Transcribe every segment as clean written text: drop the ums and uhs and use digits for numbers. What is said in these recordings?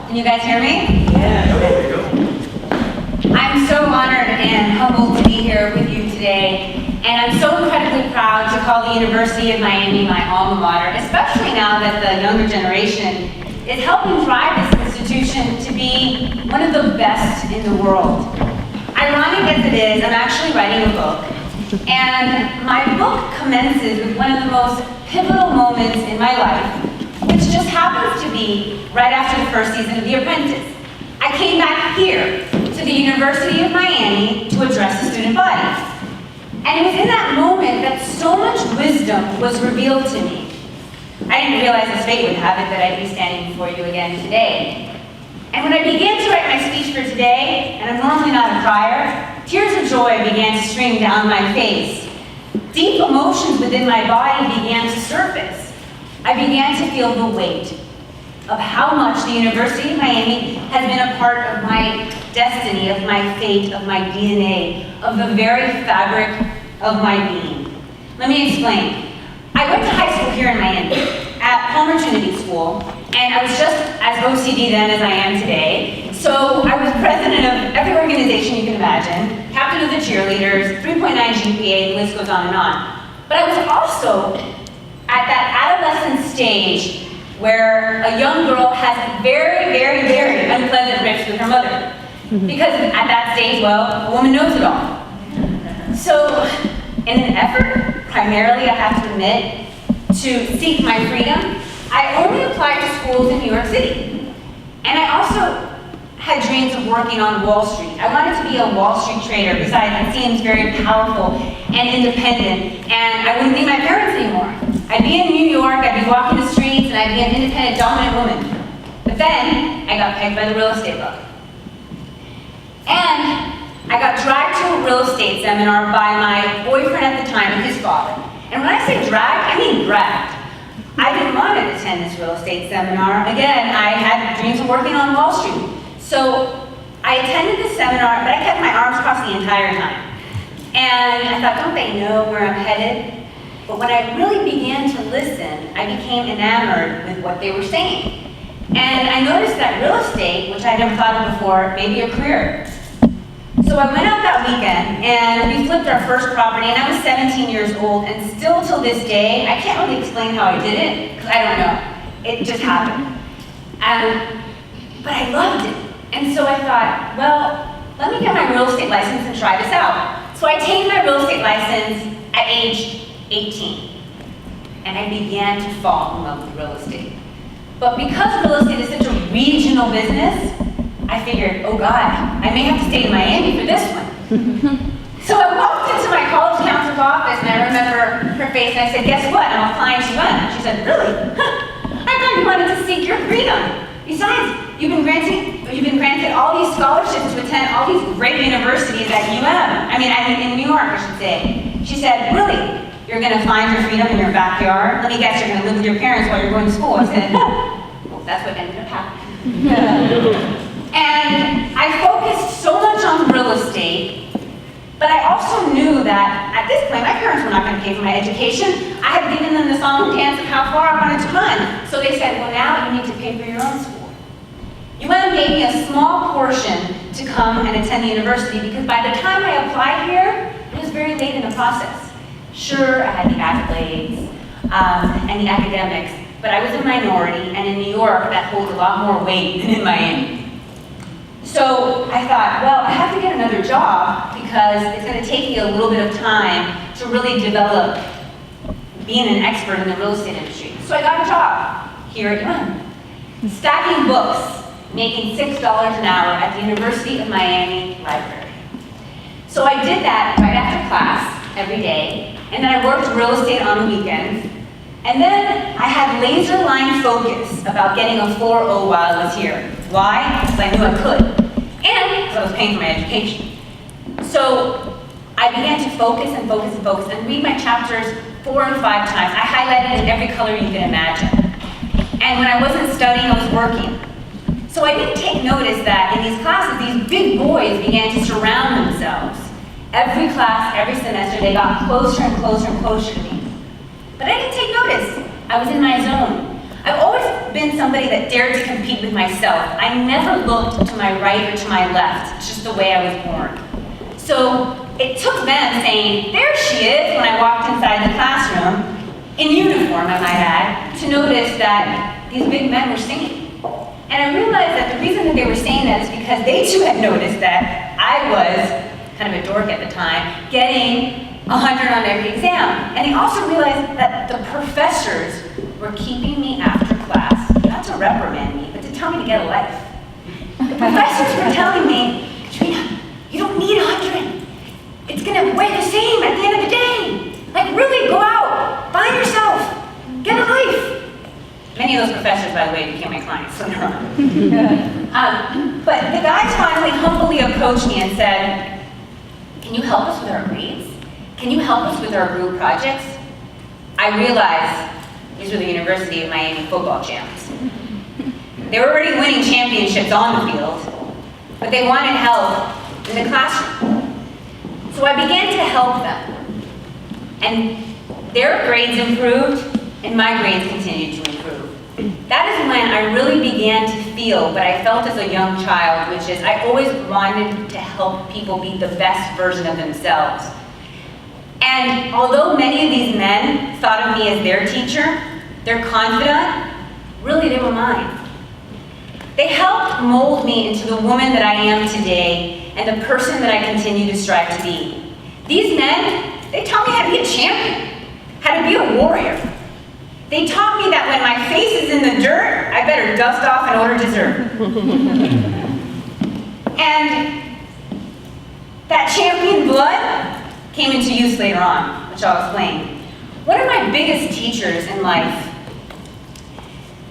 Can you guys hear me? Yeah. There we go. I'm so honored and humbled to be here with you today, and I'm so incredibly proud to call the University of Miami my alma mater, especially now that the younger generation is helping drive this institution to be one of the best in the world. Ironic as it is, I'm actually writing a book, and my book commences with one of the most pivotal moments in my life, which just happens to be right after the first season of The Apprentice. I came back here to the University of Miami to address the student body. And it was in that moment that so much wisdom was revealed to me. I didn't realize as fate would have it that I'd be standing before you again today. And when I began to write my speech for today, and I'm normally not a crier, tears of joy began to stream down my face. Deep emotions within my body began to surface. I began to feel the weight of how much the University of Miami has been a part of my destiny, of my fate, of my DNA, of the very fabric of my being. Let me explain. I went to high school here in Miami, at Palmer Trinity School, and I was just as OCD then as I am today. So I was president of every organization you can imagine, captain of the cheerleaders, 3.9 GPA, the list goes on and on. But I was also at that adolescent stage where a young girl has very, very, very unpleasant riffs with her mother. Because at that stage, well, a woman knows it all. So in an effort, primarily I have to admit, to seek my freedom, I only applied to schools in New York City. And I also had dreams of working on Wall Street. I wanted to be a Wall Street trader. Besides, it seems very powerful and independent, and I wouldn't need my parents anymore. I'd be in New York, I'd be walking the streets, and I'd be an independent, dominant woman. But then, I got pegged by the real estate bug. And I got dragged to a real estate seminar by my boyfriend at the time and his father. And when I say dragged, I mean dragged. I didn't want to attend this real estate seminar. Again, I had dreams of working on Wall Street. So I attended the seminar, but I kept my arms crossed the entire time. And I thought, don't they know where I'm headed? But when I really began to listen, I became enamored with what they were saying. And I noticed that real estate, which I never thought of before, may be a career. So I went out that weekend, and we flipped our first property, and I was 17 years old, and still till this day, I can't really explain how I did it, because I don't know. It just happened. But I loved it. And so I thought, well, let me get my real estate license and try this out. So I attained my real estate license at age 18. And I began to fall in love with real estate. But because real estate is such a regional business, I figured, oh God, I may have to stay in Miami for this one. So I walked into my college counselor's office, and I remember her face, and I said, guess what? I'm applying to UM. She said, really? I thought you wanted to seek your freedom. Besides, you've been granted all these scholarships to attend all these great universities at UM. I mean, in New York, I should say. She said, really? You're going to find your freedom in your backyard? Let me guess, you're going to live with your parents while you're going to school. I said, well, that's what ended up happening. And I focused so much on real estate, but I also knew that at this point, my parents were not going to pay for my education. I had given them the song and dance of how far I wanted to run. So they said, well, now you need to pay for your own school. UM gave me a small portion to come and attend the university, because by the time I applied here, it was very late in the process. Sure, I had the accolades and the academics, but I was a minority, and in New York, that holds a lot more weight than in Miami. So I thought, well, I have to get another job, because it's going to take me a little bit of time to really develop being an expert in the real estate industry. So I got a job here at UM, stacking books, making $6 an hour at the University of Miami Library. So I did that right after class every day, and then I worked real estate on the weekends. And then I had laser-line focus about getting a 4.0 while I was here. Why? Because I knew I could, and because I was paying for my education. So I began to focus and focus and focus and read my chapters 4 and 5 times. I highlighted in every color you can imagine. And when I wasn't studying, I was working. So I didn't take notice that in these classes, these big boys began to surround themselves. Every class, every semester, they got closer and closer and closer to me. But I didn't take notice. I was in my zone. I've always been somebody that dared to compete with myself. I never looked to my right or to my left. It's just the way I was born. So it took them saying, there she is, when I walked inside the classroom, in uniform, I might add, to notice that these big men were singing. And I realized that the reason that they were saying that is because they too had noticed that I was kind of a dork at the time, getting 100 on every exam. And they also realized that the professors were keeping me after class, not to reprimand me, but to tell me to get a life. The professors were telling me, Katrina, you don't need 100. It's gonna weigh the same at the end of the day. Like really, go out, find yourself, get a life. Many of those professors, by the way, became my clients later on. But the guys finally humbly approached me and said, can you help us with our grades? Can you help us with our group projects? I realized these were the University of Miami football champs. They were already winning championships on the field, but they wanted help in the classroom. So I began to help them. And their grades improved, and my grades continued to improve. That is when I really began to feel what I felt as a young child, which is I always wanted to help people be the best version of themselves. And although many of these men thought of me as their teacher, their confidant, really they were mine. They helped mold me into the woman that I am today and the person that I continue to strive to be. These men, they taught me how to be a champion, how to be a warrior. They taught me that when my face is in the dirt, I better dust off and order dessert. And that champion blood came into use later on, which I'll explain. One of my biggest teachers in life,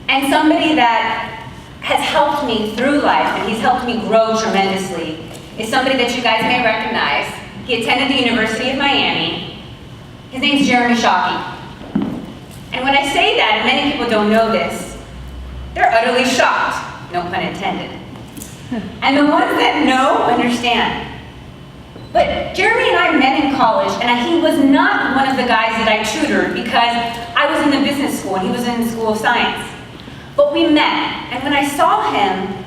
and somebody that has helped me through life, and he's helped me grow tremendously, is somebody that you guys may recognize. He attended the University of Miami. His name's Jeremy Shockey. And when I say that, and many people don't know this, they're utterly shocked, no pun intended. And the ones that know understand. But Jeremy and I met in college, and he was not one of the guys that I tutored because I was in the business school and he was in the School of Science. But we met, and when I saw him,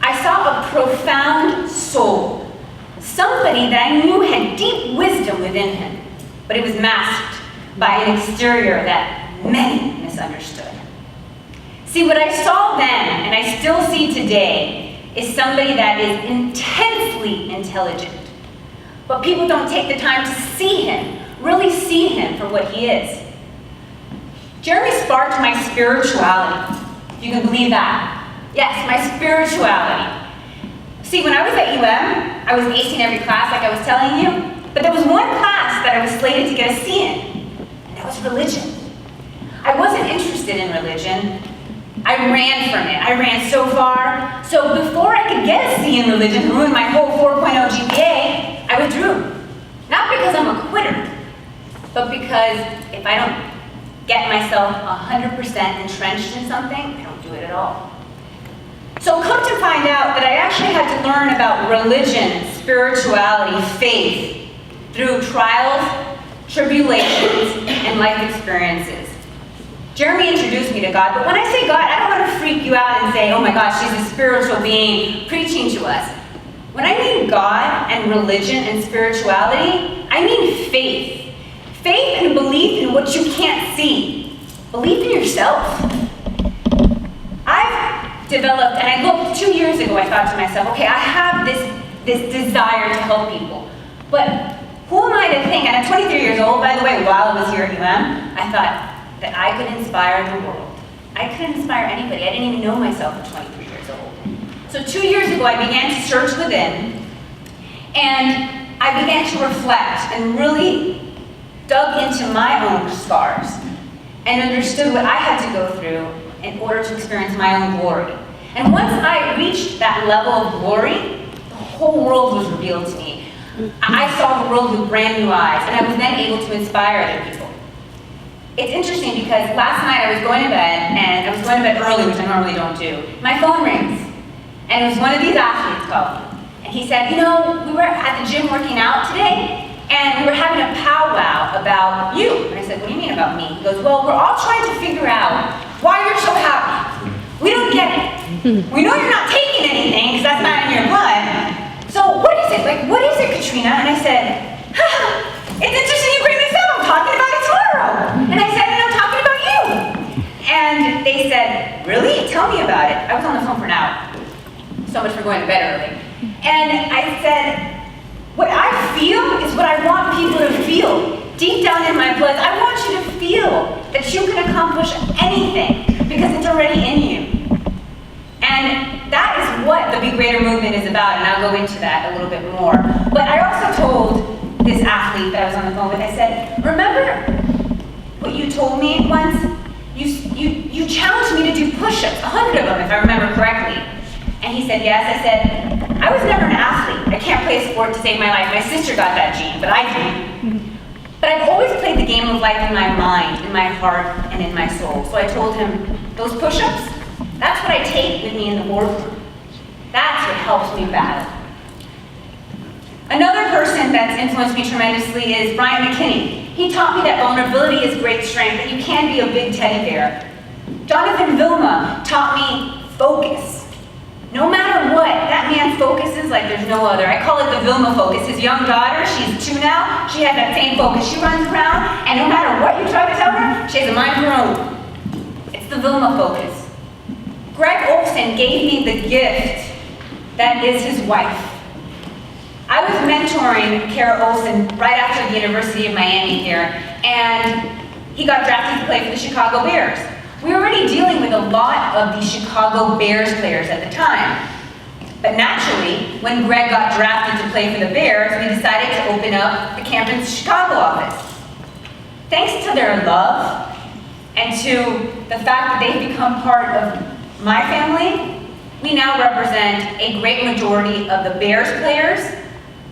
I saw a profound soul. Somebody that I knew had deep wisdom within him, but it was masked by an exterior that many misunderstood. See, what I saw then, and I still see today, is somebody that is intensely intelligent. But people don't take the time to see him, really see him for what he is. Jeremy sparked my spirituality, if you can believe that. Yes, my spirituality. See, when I was at UM, I was acing every class like I was telling you, but there was one class that I was slated to get a C in, and that was religion. I wasn't interested in religion. I ran from it. I ran so far. So before I could get a C in religion and ruin my whole 4.0 GPA, I withdrew. Not because I'm a quitter, but because if I don't get myself 100% entrenched in something, I don't do it at all. So come to find out that I actually had to learn about religion, spirituality, faith, through trials, tribulations, and life experiences. Jeremy introduced me to God, but when I say God, I don't want to freak you out and say, oh my gosh, she's a spiritual being preaching to us. When I mean God and religion and spirituality, I mean faith. Faith and belief in what you can't see. Believe in yourself. I've developed, and I looked 2 years ago, I thought to myself, okay, I have this desire to help people, but who am I to think, and I'm 23 years old, by the way, while I was here at UM, I thought that I could inspire the world. I couldn't inspire anybody. I didn't even know myself at 23 years old. So 2 years ago, I began to search within, and I began to reflect and really dug into my own scars and understood what I had to go through in order to experience my own glory. And once I reached that level of glory, the whole world was revealed to me. I saw the world with brand new eyes, and I was then able to inspire other people. It's interesting because last night I was going to bed, and I was going to bed early, which I normally don't do. My phone rings, and it was one of these athletes called me. And he said, you know, we were at the gym working out today, and we were having a powwow about you. And I said, what do you mean about me? He goes, well, we're all trying to figure out why you're so happy get it. We know you're not taking anything because that's not in your blood. So what is it? Like, what is it, Katrina? And I said, it's interesting you bring this up. I'm talking about it tomorrow. And I said, and I'm talking about you. And they said, really? Tell me about it. I was on the phone for an hour. So much for going to bed early. And I said, what I feel is what I want people to feel. Deep down in my blood, I want you to feel that you can accomplish anything because it's already in you. And that is what the Be Greater movement is about, and I'll go into that a little bit more. But I also told this athlete that I was on the phone with, I said, remember what you told me once? You challenged me to do push-ups, 100 of them if I remember correctly. And he said, yes. I said, I was never an athlete. I can't play a sport to save my life. My sister got that gene, but I didn't. But I've always played the game of life in my mind, in my heart, and in my soul. So I told him, those push-ups, that's what I take with me in the boardroom. That's what helps me battle. Another person that's influenced me tremendously is Brian McKinney. He taught me that vulnerability is great strength, that you can be a big teddy bear. Jonathan Vilma taught me focus. No matter what, that man focuses like there's no other. I call it the Vilma focus. His young daughter, she's 2 now, she has that same focus. She runs around, and no matter what you try to tell her, she has a mind of her own. It's the Vilma focus. Greg Olson gave me the gift that is his wife. I was mentoring Kara Olson right after the University of Miami here, and he got drafted to play for the Chicago Bears. We were already dealing with a lot of the Chicago Bears players at the time. But naturally, when Greg got drafted to play for the Bears, we decided to open up the Campins Chicago office. Thanks to their love and to the fact that they've become part of my family, we now represent a great majority of the Bears players,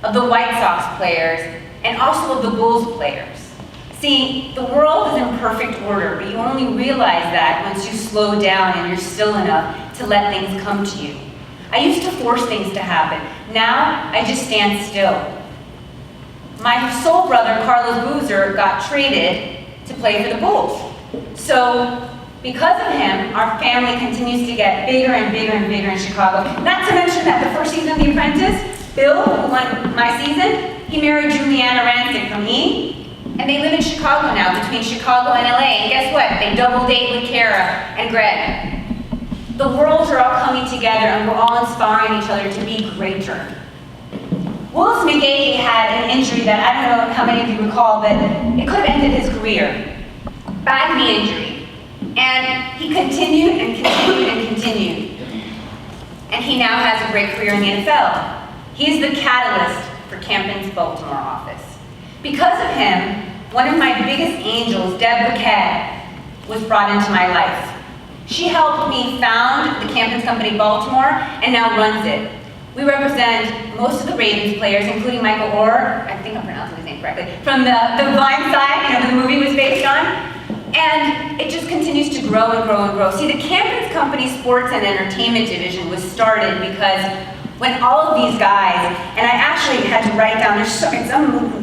of the White Sox players, and also of the Bulls players. See, the world is in perfect order, but you only realize that once you slow down and you're still enough to let things come to you. I used to force things to happen. Now, I just stand still. My soul brother, Carlos Boozer, got traded to play for the Bulls. So, because of him, our family continues to get bigger and bigger and bigger in Chicago. Not to mention that the first season of The Apprentice, Bill, who won my season, he married Juliana Rancic from E! And they live in Chicago now, between Chicago and LA. And guess what? They double date with Kara and Greg. The worlds are all coming together and we're all inspiring each other to be greater. Willis McGahee had an injury that I don't know how many of you recall, but it could have ended his career. Bad knee injury. And he continued and continued and continued. And he now has a great career in the NFL. He's the catalyst for Campins' Baltimore office. Because of him, one of my biggest angels, Deb Buquette, was brought into my life. She helped me found the Campins Company Baltimore and now runs it. We represent most of the Ravens players, including Michael Orr, I think I'm pronouncing his name correctly, from the Blind Side, that the movie was based on. And it just continues to grow and grow and grow. See, the Campins Company Sports and Entertainment Division was started because when all of these guys, and I actually had to write down, it's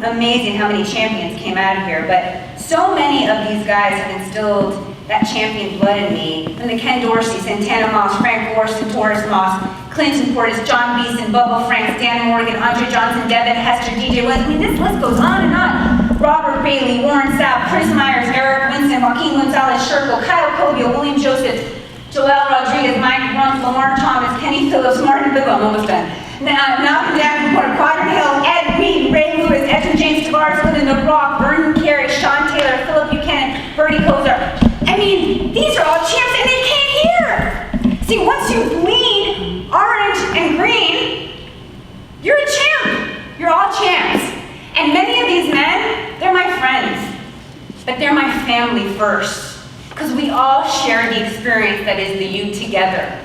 amazing how many champions came out of here, but so many of these guys have instilled that champion blood in me. From the Ken Dorsey, Santana Moss, Frank Orson, Torres Moss, Clinton Portis, John Beeson, Bubba Franks, Dan Morgan, Andre Johnson, Devin Hester, DJ West. I mean, this list goes on and on. Robert Bailey, Warren Sapp, Chris Myers, Eric Winston, Joaquin Gonzalez, Sherko, Kyle Covio, William Joseph, Joel Rodriguez, Mike Rumpf, Lamar Thomas, Kenny Phillips, Martin Bigelow, I'm almost done. Malcolm Davenport, Quadrant Hill, Ed Reed, Ray Lewis, Edwin James Tavares, Linda Brock, Vernon Carey, Sean Taylor, Philip Buchanan, Bernie Kosar. I mean, these are all champs and they came here. See, once you bleed orange and green, you're a champ. You're all champs. And many of these men, they're my friends, but they're my family first. Because we all share the experience that is the you together.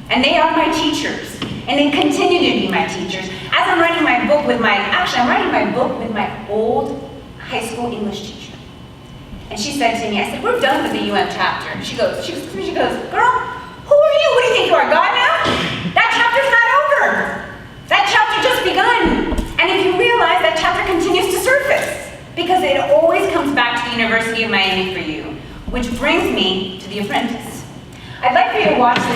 And they are my teachers. And they continue to be my teachers. As I'm writing my book with I'm writing my book with my old high school English teacher. And she said to me, I said, we're done with the UM chapter. She goes, girl, who are you? What do you think you are, God now? That chapter's not over. That chapter just begun. And if you realize, that chapter continues to surface because it always comes back to the University of Miami for you, which brings me to The Apprentice. I'd like for you to watch this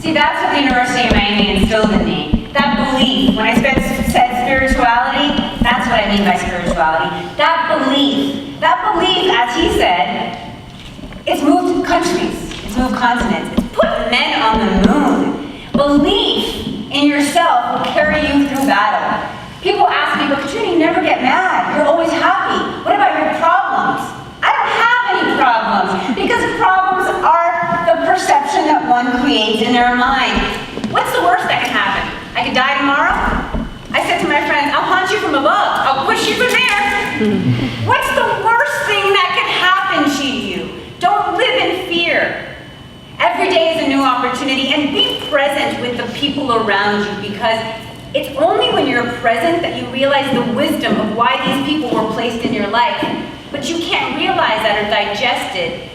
See, that's what the University of Miami instilled in me. That belief. When I said spirituality, that's what I mean by spirituality. That belief, as he said, it's moved countries, it's moved continents, it's put men on the moon. Belief in yourself will carry you through battle. People ask me, but Katrina, you never get mad. You're always happy. What about your problems? I don't have any problems, because problems are the perception that one creates in their mind. What's the worst that can happen? I could die tomorrow? I said to my friends, I'll haunt you from above. I'll push you from there. What's the worst thing that can happen to you? Don't live in fear. Every day is a new opportunity, and be present with the people around you, because it's only when you're present that you realize the wisdom of why these people were placed in your life. But you can't realize that or digest it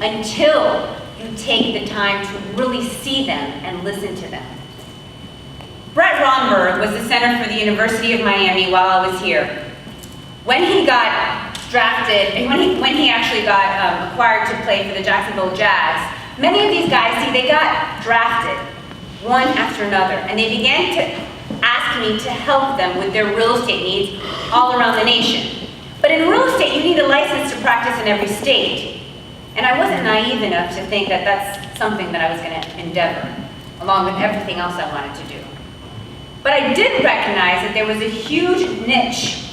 until you take the time to really see them and listen to them. Brett Romberg was the center for the University of Miami while I was here. When he got drafted, and when he actually got acquired to play for the Jacksonville Jags, many of these guys, see, they got drafted one after another, and they began to ask me to help them with their real estate needs all around the nation. But in real estate, you need a license to practice in every state. And I wasn't naive enough to think that that's something that I was going to endeavor. along with everything else I wanted to do. But I did recognize that there was a huge niche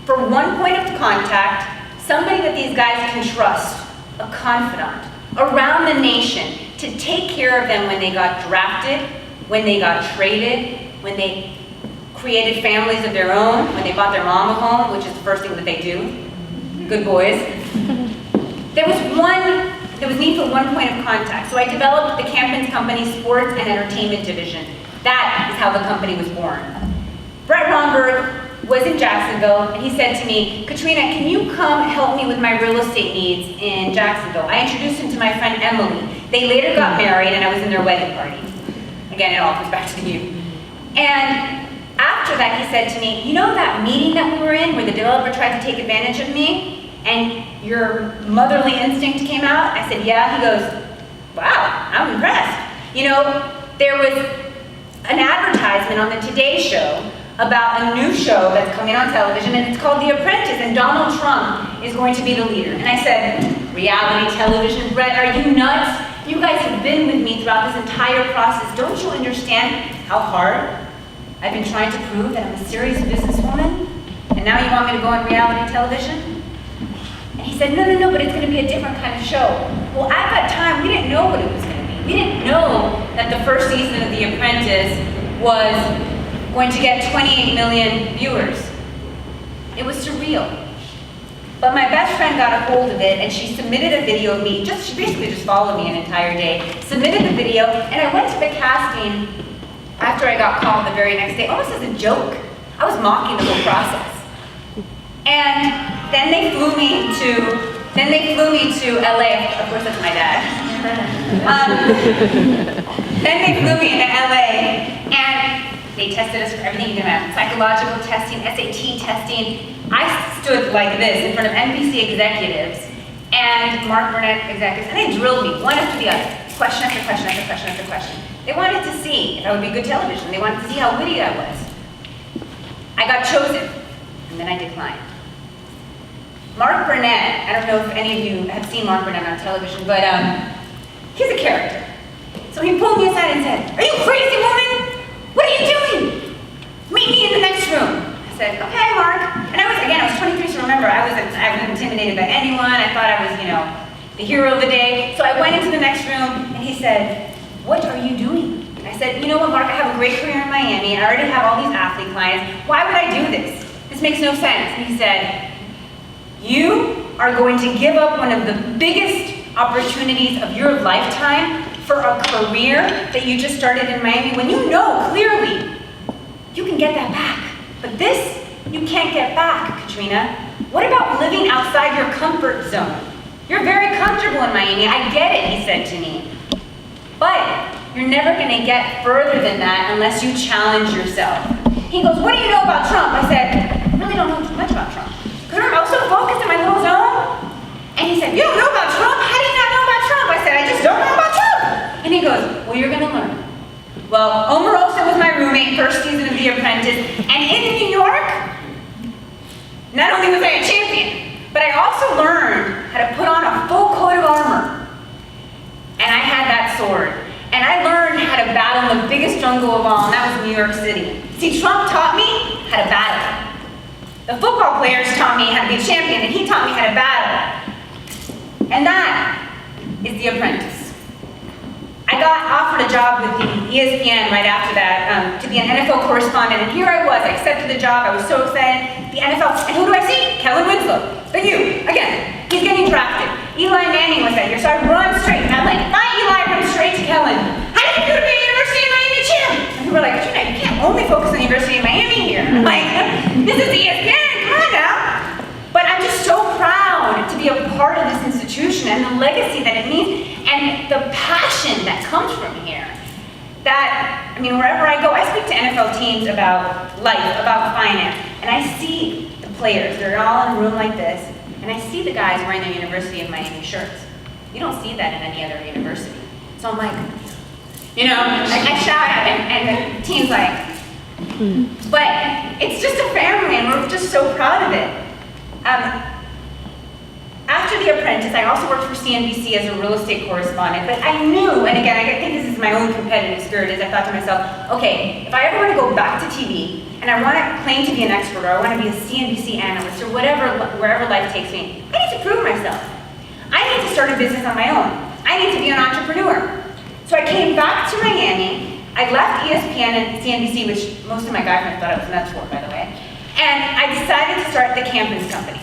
for one point of contact, somebody that these guys can trust, a confidant, around the nation, to take care of them when they got drafted, when they got traded, when they created families of their own, when they bought their mom a home, which is the first thing that they do. Good boys. There was need for one point of contact. So I developed the Campins Company Sports and Entertainment Division. That is how the company was born. Brett Romberg was in Jacksonville, and he said to me, Katrina, can you come help me with my real estate needs in Jacksonville? I introduced him to my friend Emily. They later got married, and I was in their wedding party. Again, it all comes back to you. And after that, he said to me, you know that meeting that we were in where the developer tried to take advantage of me and your motherly instinct came out? I said, yeah. He goes, wow, I'm impressed. You know, there was an advertisement on the Today Show about a new show that's coming on television, and it's called The Apprentice, and Donald Trump is going to be the leader. And I said, reality television, Brett, are you nuts? You guys have been with me throughout this entire process. Don't you understand how hard I've been trying to prove that I'm a serious businesswoman? And now you want me to go on reality television? And he said, no, but it's going to be a different kind of show. Well, at that time, we didn't know what it was going to be. We didn't know that the first season of The Apprentice was going to get 28 million viewers. It was surreal. But my best friend got a hold of it, and she submitted a video of me. She basically just followed me an entire day, submitted the video, and I went to the casting after I got called the very next day, almost as a joke. I was mocking the whole process. And then they flew me to LA. Of course, that's my dad. Then they flew me into LA, and they tested us for everything you can imagine. Psychological testing, SAT testing. I stood like this in front of NBC executives and Mark Burnett executives, and they drilled me one after the other, question after question after question after question. They wanted to see if I would be good television. They wanted to see how witty I was. I got chosen, and then I declined. Mark Burnett, I don't know if any of you have seen Mark Burnett on television, but he's a character. So he pulled me aside and said, are you crazy, woman? What are you doing? Meet me in the next room. I said, okay, Mark. And I was 23, so remember, I wasn't intimidated by anyone. I thought I was, the hero of the day. So I went into the next room, and he said, what are you doing? And I said, you know what, Mark, I have a great career in Miami. I already have all these athlete clients. Why would I do this? This makes no sense. And he said, you are going to give up one of the biggest opportunities of your lifetime for a career that you just started in Miami when you know clearly you can get that back. But this, you can't get back, Katrina. What about living outside your comfort zone? You're very comfortable in Miami. I get it, he said to me. But you're never going to get further than that unless you challenge yourself. He goes, what do you know about Trump? I said, I really don't know too much about Trump. Because I was so focused in my little zone. And he said, you don't know about Trump? How do you not know about Trump? I said, I just don't know about Trump. And he goes, well, you're going to learn. Well, Omarosa was my roommate, first season of The Apprentice. And in New York, not only was I a champion, but I also learned how to put on a full coat of armor. And I had that sword. And I learned how to battle the biggest jungle of all, and that was New York City. See, Trump taught me how to battle. The football players taught me how to be a champion, and he taught me how to battle. And that is The Apprentice. I got offered a job with the ESPN right after that to be an NFL correspondent, and here I was. I accepted the job. I was so excited. The NFL, and who do I see? Kellen Winslow. But you, again, he's getting drafted. Eli Manning was that year, so I run straight. And I'm like, bye, Eli, run straight to Kellen. How did you do to be a University of Miami champ? And people were like, Katrina, you can't only focus on the University of Miami here. I'm like, this is ESPN, come on now. But I'm just so proud to be a part of this institution and the legacy that it means and the passion that comes from here. That, wherever I go, I speak to NFL teams about life, about finance, and I see the players. They're all in a room like this, and I see the guys wearing their University of Miami shirts. You don't see that in any other university. So I'm like, I shout out, and the team's like, but it's just a family, and we're just so proud of it. After The Apprentice, I also worked for CNBC as a real estate correspondent, but I knew, and again, I think this is my own competitive spirit is I thought to myself, okay, if I ever want to go back to TV and I want to claim to be an expert or I want to be a CNBC analyst or wherever life takes me, I need to prove myself. I need to start a business on my own. I need to be an entrepreneur. So I came back to Miami. I left ESPN and CNBC, which most of my guy friends thought I was nuts for, by the way, and I decided to start the Campins company.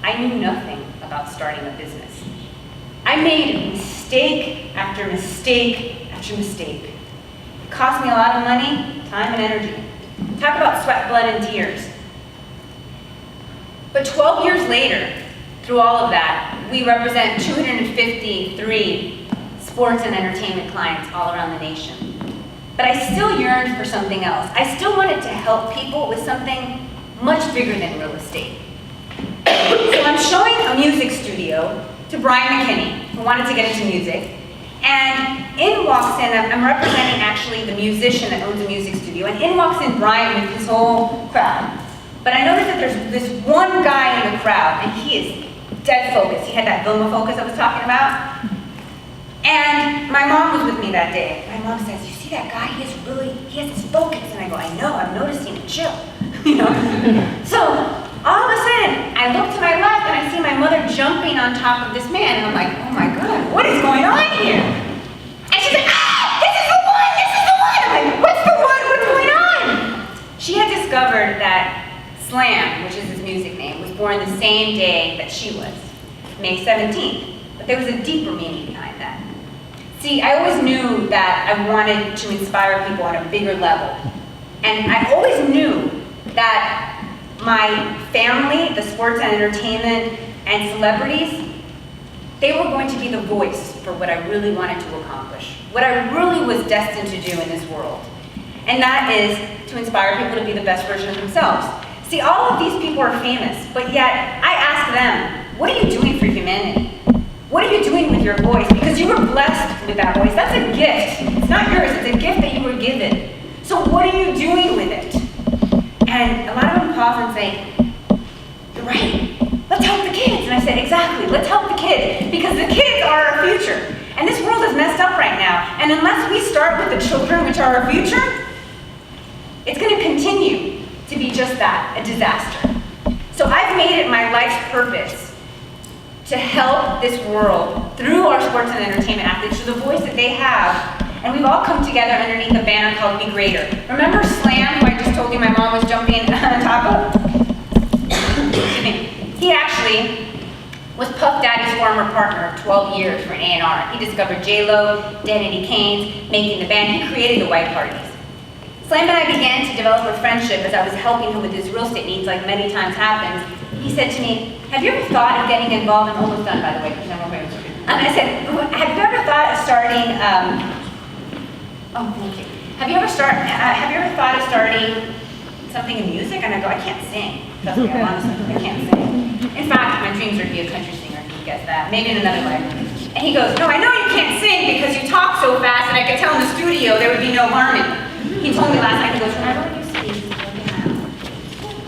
I knew nothing about starting a business. I made mistake after mistake after mistake. It cost me a lot of money, time, and energy. Talk about sweat, blood, and tears. But 12 years later, through all of that, we represent 253 sports and entertainment clients all around the nation. But I still yearned for something else. I still wanted to help people with something much bigger than real estate. So I'm showing a music studio to Brian McKinney, who wanted to get into music. And in walks in, I'm representing actually the musician that owns a music studio, and in walks in Brian with his whole crowd. But I noticed that there's this one guy in the crowd, and he is dead focused. He had that Vilma focus I was talking about. And my mom was with me that day. My mom says, you see that guy? He has this focus. And I go, I know, I'm noticing it, chill. You know? So all of a sudden, I look to my left and I see my mother jumping on top of this man. And I'm like, oh my God, what is going on here? And she's like, ah, this is the one, this is the one. I'm like, what's the one, what's going on? She had discovered that Slam, which is his music name, was born the same day that she was, May 17th. But there was a deeper meaning behind that. See, I always knew that I wanted to inspire people on a bigger level. And I always knew that my family, the sports and entertainment and celebrities, they were going to be the voice for what I really wanted to accomplish, what I really was destined to do in this world. And that is to inspire people to be the best version of themselves. See, all of these people are famous, but yet I ask them, what are you doing for humanity? What are you doing with your voice? Because you were blessed with that voice. That's a gift. It's not yours, it's a gift that you were given. So what are you doing with it? And a lot of them pause and say, you're right, let's help the kids. And I said, exactly, let's help the kids, because the kids are our future. And this world is messed up right now. And unless we start with the children, which are our future, it's gonna continue to be just that, a disaster. So I've made it my life's purpose to help this world through our sports and entertainment athletes, through the voice that they have. And we've all come together underneath a banner called Be Greater. Remember Slam, who I just told you my mom was jumping on top of? Excuse me. He actually was Puff Daddy's former partner of 12 years for an A&R. He discovered J-Lo, Danity Kane's, making the band. He created the White Parties. Slam and I began to develop a friendship as I was helping him with his real estate needs, like many times happens. He said to me, have you ever thought of getting involved? I'm almost done, by the way, because I'm over here. I said, have you ever thought of starting, oh, thank you. Have you ever thought of starting something in music? And I go, I can't sing. Trust me, I'm honest with you, I can't sing. In fact, my dreams are to be a country singer, if you guess that. Maybe in another way. And he goes, no, I know you can't sing because you talk so fast, and I could tell in the studio there would be no harmony. He told me last night, he goes, remember when you speak,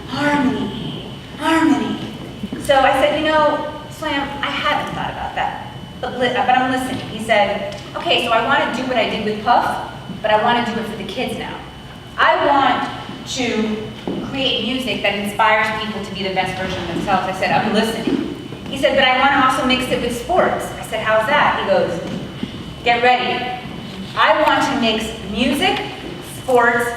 harmony, harmony. So I said, you know, Slam, I haven't thought about that, but I'm listening. He said, okay, so I want to do what I did with Puff, but I want to do it for the kids now. I want to create music that inspires people to be the best version of themselves. I said, I'm listening. He said, but I want to also mix it with sports. I said, how's that? He goes, get ready. I want to mix music, sports,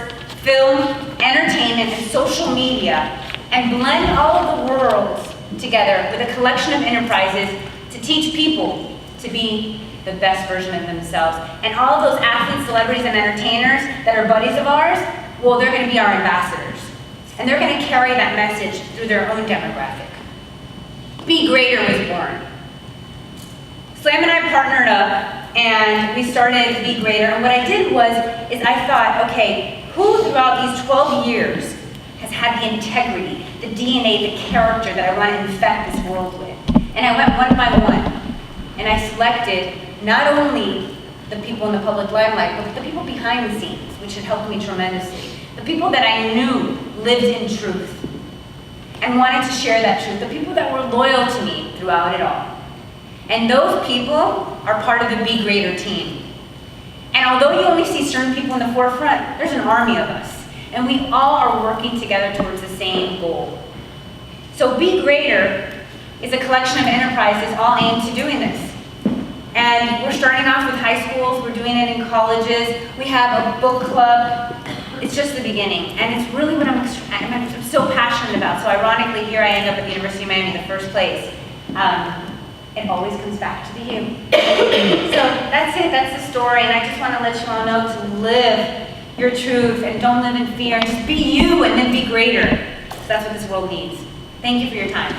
film, entertainment, and social media, and blend all of the worlds together with a collection of enterprises to teach people to be the best version of themselves. And all of those athletes, celebrities, and entertainers that are buddies of ours, well, they're going to be our ambassadors. And they're going to carry that message through their own demographic. Be Greater was born. Slam and I partnered up, and we started Be Greater. And what I did was, I thought, okay, who throughout these 12 years has had the integrity, the DNA, the character that I want to infect this world with? And I went one by one, and I selected not only the people in the public limelight, but the people behind the scenes, which had helped me tremendously. The people that I knew lived in truth and wanted to share that truth, the people that were loyal to me throughout it all. And those people are part of the Be Greater team. And although you only see certain people in the forefront, there's an army of us. And we all are working together towards the same goal. So Be Greater is a collection of enterprises all aimed to doing this. And we're starting off with high schools, we're doing it in colleges, we have a book club. It's just the beginning, and it's really what I'm so passionate about. So ironically, here I end up at the University of Miami in the first place. It always comes back to the you. So that's it, that's the story, and I just want to let you all know to live your truth and don't live in fear, and just be you and then be greater. So that's what this world needs. Thank you for your time.